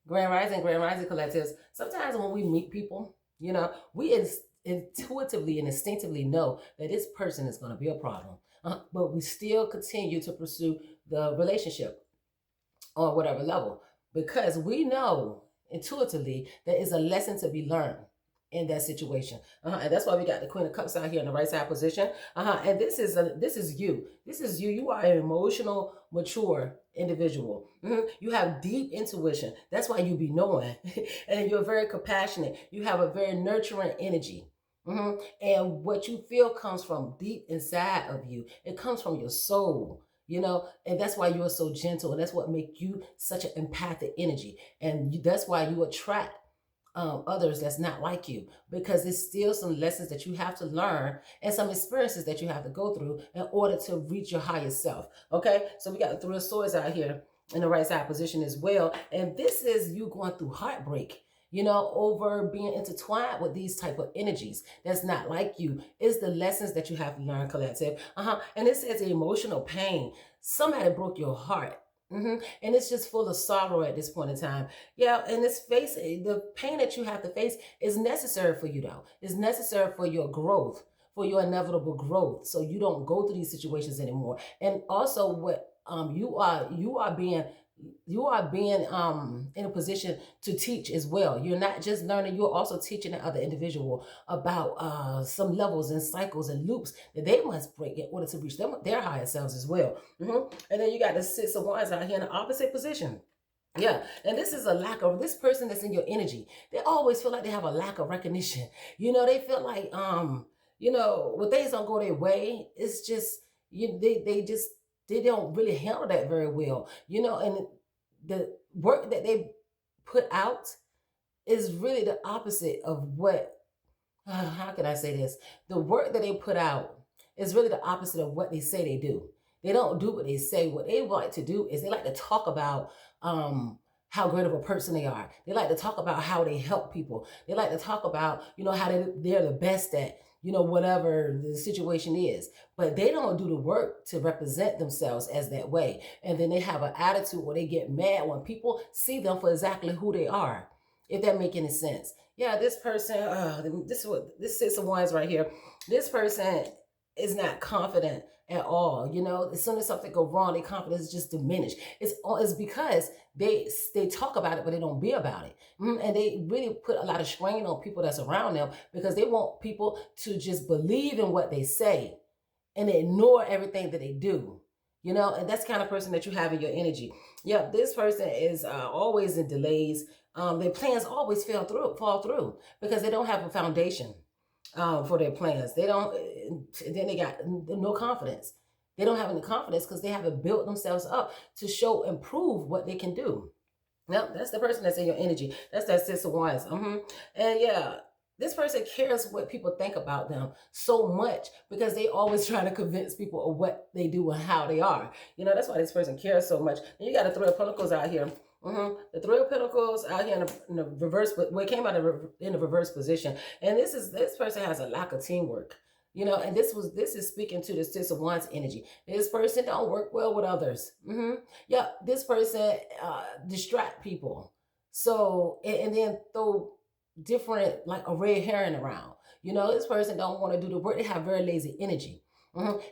Grand Rising collectives. Sometimes when we meet people, we intuitively and instinctively know that this person is going to be a problem, but we still continue to pursue the relationship on whatever level because we know intuitively that is a lesson to be learned in that situation. And that's why we got the Queen of Cups out here in the right side position. And this is you. This is you. You are an emotional, mature individual. You have deep intuition. That's why you be knowing. And you're very compassionate. You have a very nurturing energy. And what you feel comes from deep inside of you. It comes from your soul. And that's why you're so gentle, and that's what makes you such an empathic energy, and that's why you attract others that's not like you, because there's still some lessons that you have to learn and some experiences that you have to go through in order to reach your highest self. Okay, so we got the Three of Swords out here in the right side position as well, and this is you going through heartbreak, over being intertwined with these type of energies that's not like you. Is the lessons that you have to learn, collective. And it says emotional pain. Somebody broke your heart. And it's just full of sorrow at this point in time. Yeah, and the pain that you have to face is necessary for you, though. It's necessary for your growth, for your inevitable growth, so you don't go through these situations anymore. And also, what you are being in a position to teach as well. You're not just learning, you're also teaching the other individual about some levels and cycles and loops that they must break in order to reach their higher selves as well. And then you got the Six of Wands out here in the opposite position. Yeah, and this is a lack of, this person that's in your energy, they always feel like they have a lack of recognition. They feel like when things don't go their way, it's just they don't really handle that very well, and the work that they put out is really the opposite of what, how can I say this? The work that they put out is really the opposite of what they say they do. They don't do what they say. What they like to do is they like to talk about how great of a person they are. They like to talk about how they help people. They like to talk about, how they're the best at, whatever the situation is. But they don't do the work to represent themselves as that way. And then they have an attitude where they get mad when people see them for exactly who they are, if that make any sense. Yeah, this person, this Six of Wands right here. This person is not confident at all. As soon as something goes wrong, their confidence is just diminished. It's because they talk about it, but they don't be about it. And they really put a lot of strain on people that's around them because they want people to just believe in what they say and ignore everything that they do. And that's the kind of person that you have in your energy. Yeah, this person is always in delays. Their plans always fall through because they don't have a foundation for their plans. They don't, then they got no confidence. They don't have any confidence because they haven't built themselves up to show and prove what they can do. Now, that's the person that's in your energy. That's that Six of Wands. And yeah, this person cares what people think about them so much because they always trying to convince people of what they do and how they are. That's why this person cares so much. And you got a Three of Pentacles out here. The Three of Pentacles out here in the reverse, but it came out in the reverse position. And this person has a lack of teamwork. And this is speaking to the Six of Wands energy. This person don't work well with others. Yeah, this person distract people. So, and then throw different, like a red herring around. This person don't want to do the work. They have very lazy energy.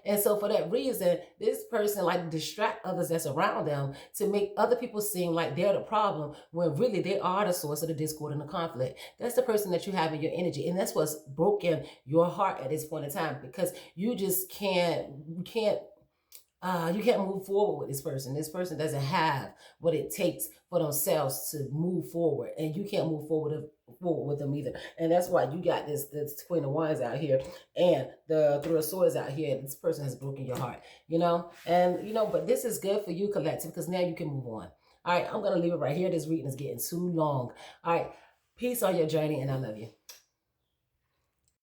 And so for that reason, this person like to distract others that's around them to make other people seem like they're the problem when really they are the source of the discord and the conflict. That's the person that you have in your energy. And that's what's broken your heart at this point in time, because you just can't move forward with this person. This person doesn't have what it takes for themselves to move forward, and you can't move forward with them either. And that's why you got this Queen of Wands out here and the Three of Swords out here. This person has broken your heart, but this is good for you, collective, because now you can move on. All right, I'm going to leave it right here. This reading is getting too long. All right, peace on your journey, and I love you.